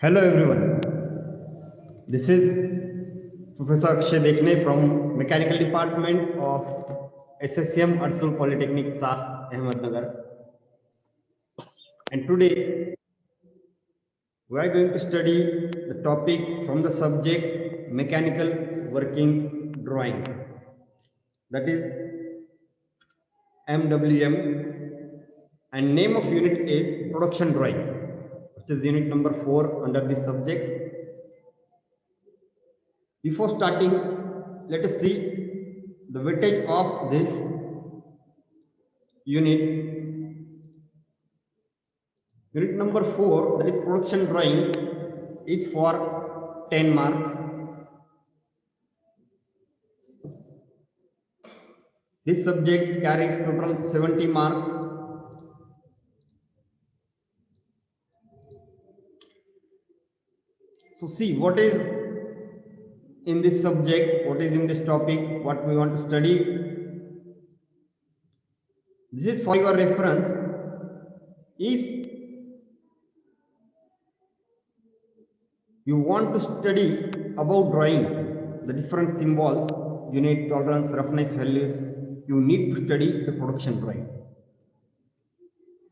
Hello everyone. This is Professor Akshay Dekhne from Mechanical Department of SSM Arsul Polytechnic SAS Ahmednagar. And today we are going to study the topic from the subject Mechanical Working Drawing. That is MWM, and name of unit is Production Drawing, which is unit number 4 under this subject. Before starting, let us see the weightage of this unit. Unit number 4, that is production drawing, is for 10 marks. This subject carries total 70 marks. So see what is in this subject, what is in this topic, what we want to study. This is for your reference. If you want to study about drawing, the different symbols, unit, tolerance, roughness values, you need to study the production drawing.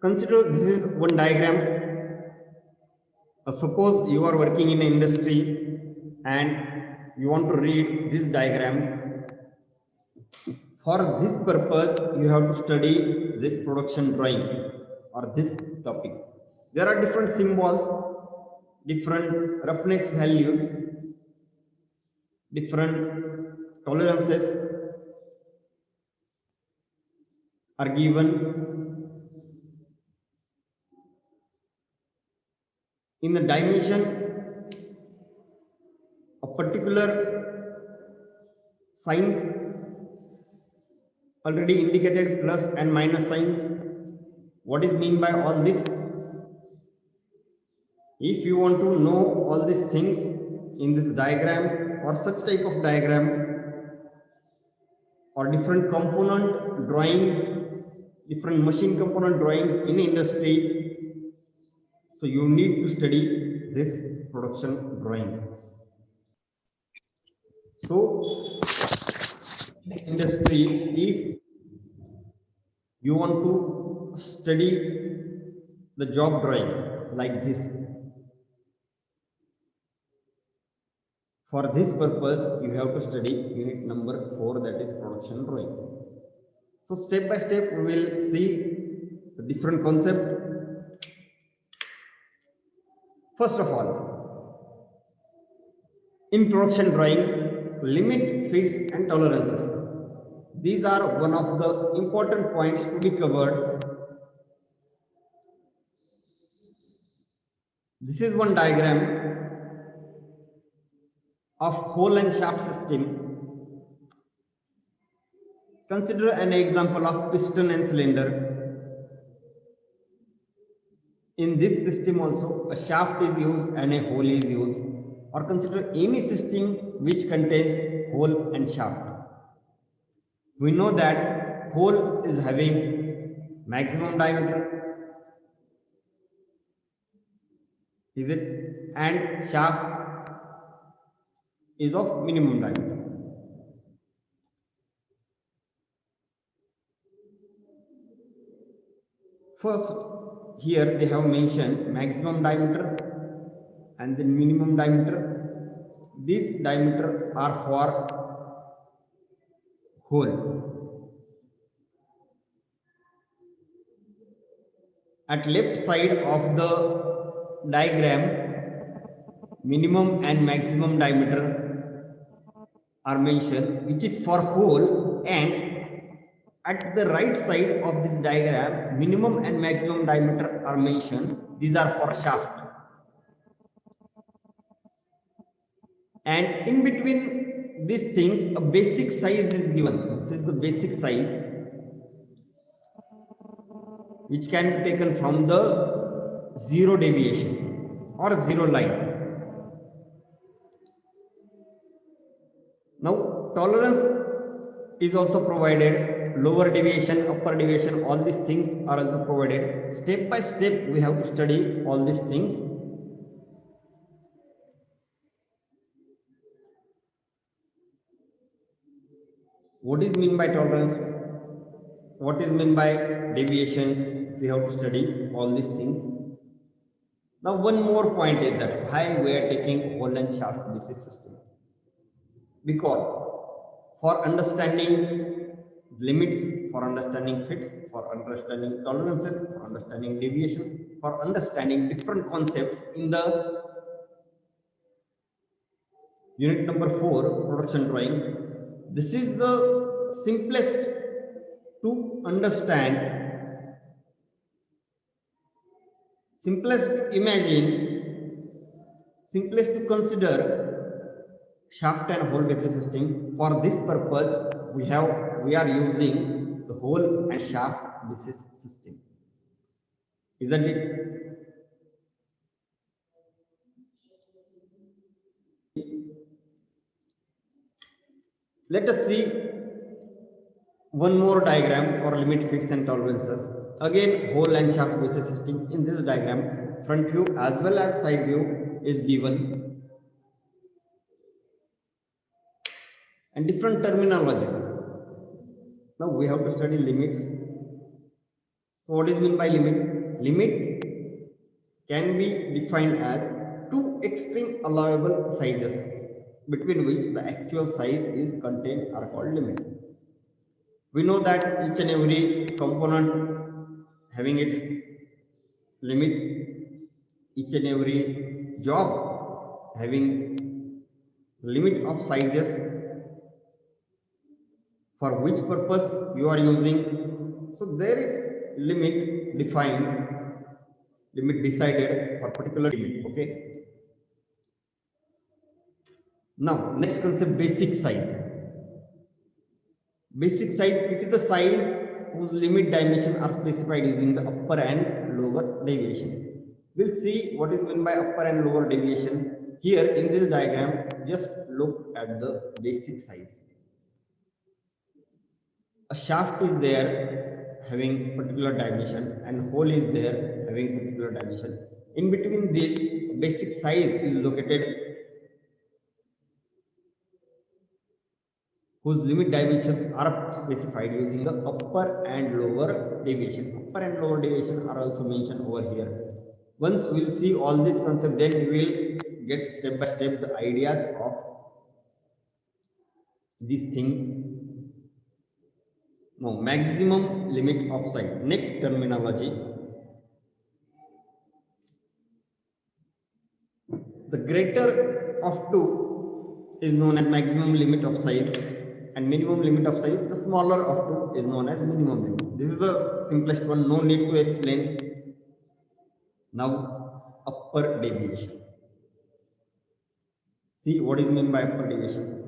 Consider this is one diagram. Suppose you are working in an industry and you want to read this diagram. For this purpose, you have to study this production drawing or this topic. There are different symbols, different roughness values, different tolerances are given. In the dimension, a particular signs already indicated, plus and minus signs. What is mean by all this? If you want to know all these things in this diagram or such type of diagram or different component drawings, different machine component drawings in industry, so you need to study this production drawing. So in industry, if you want to study the job drawing like this, for this purpose you have to study unit number 4, that is production drawing. So step by step we will see the different concept. First of all, in production drawing, limit, fits and tolerances. These are one of the important points to be covered. This is one diagram of hole and shaft system. Consider an example of piston and cylinder. In this system also a shaft is used and a hole is used, or consider any system which contains hole and shaft. We know that hole is having maximum diameter, is it, and shaft is of minimum diameter. First, here they have mentioned maximum diameter and then minimum diameter. These diameter are for hole. At left side of the diagram, minimum and maximum diameter are mentioned, which is for hole, and at the right side of this diagram, minimum and maximum diameter are mentioned. These are for shaft. And in between these things, a basic size is given. This is the basic size, which can be taken from the zero deviation or zero line. Now, tolerance is also provided, lower deviation, upper deviation, all these things are also provided. Step by step, we have to study all these things. what is mean by tolerance, what is mean by deviation. We have to study all these things. Now one more point is that why we are taking hole and shaft basis system, because for understanding limits, for understanding fits, for understanding tolerances, for understanding deviation, for understanding different concepts in the unit number 4 production drawing. This is the simplest to understand, simplest to imagine, simplest to consider shaft and hole basis system. For this purpose we are using the hole and shaft basis system, isn't it? Let us see one more diagram for limit, fits and tolerances. Again, hole and shaft basis system. In this diagram, front view as well as side view is given and different terminologies. Now we have to study limits. So what is mean by limit? Limit can be defined as two extreme allowable sizes between which the actual size is contained are called limit. We know that each and every component having its limit, each and every job having limit of sizes for which purpose you are using. So there is limit defined, limit decided for particular limit. Okay, now next concept, basic size. Basic size, it is the size whose limit dimension are specified using the upper and lower deviation. We'll see what is meant by upper and lower deviation here in this diagram. Just look at the basic size. A shaft is there having particular dimension and hole is there having particular dimension. In between this, basic size is located whose limit dimensions are specified using the upper and lower deviation. Upper and lower deviation are also mentioned over here. Once we'll see all these concepts, then we will get step by step the ideas of these things. Now, maximum limit of size. Next terminology. The greater of two is known as maximum limit of size, and minimum limit of size, the smaller of two, is known as minimum limit. This is the simplest one, no need to explain. Now, upper deviation. See what is meant by upper deviation.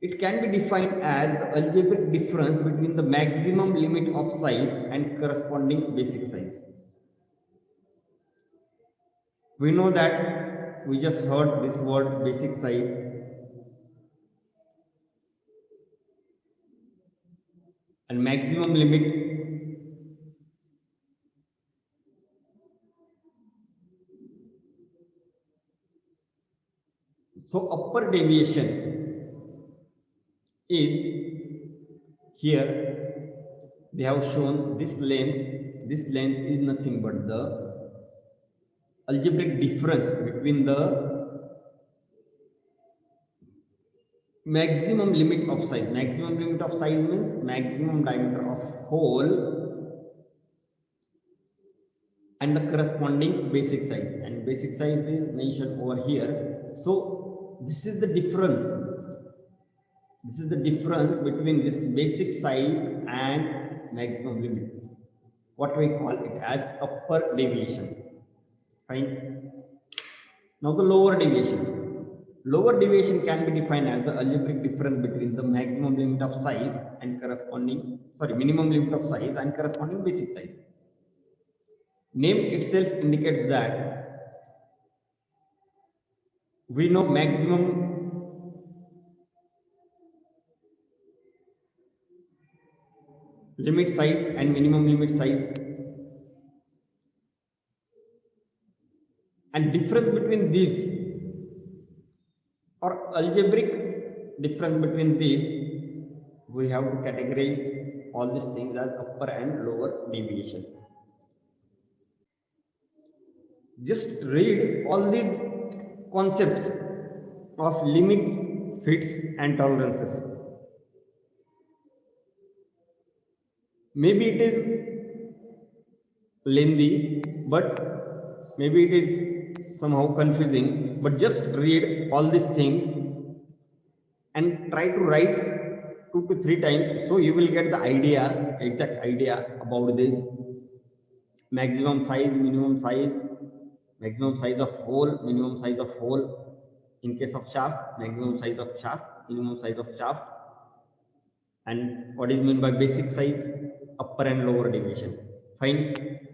It can be defined as the algebraic difference between the maximum limit of size and corresponding basic size. We know that we just heard this word basic size. And maximum limit. So upper deviation is here. They have shown this length. This length is nothing but the algebraic difference between the maximum limit of size. Maximum limit of size means maximum diameter of hole and the corresponding basic size, and basic size is mentioned over here. So this is the difference. This is the difference between this basic size and maximum limit. What we call it as upper deviation. Fine. Now the lower deviation. Lower deviation can be defined as the algebraic difference between the maximum limit of size and minimum limit of size and corresponding basic size. Name itself indicates that we know maximum limit size and minimum limit size, and difference between these or algebraic difference between these we have to categorize all these things as upper and lower deviation. Just read all these concepts of limit, fits and tolerances. Maybe it is lengthy, but maybe it is somehow confusing, but just read all these things and try to write 2 to 3 times, so you will get the idea, exact idea about this maximum size, minimum size, maximum size of hole, minimum size of hole in case of shaft, maximum size of shaft, minimum size of shaft, and what is meant by basic size, upper and lower deviation. Fine.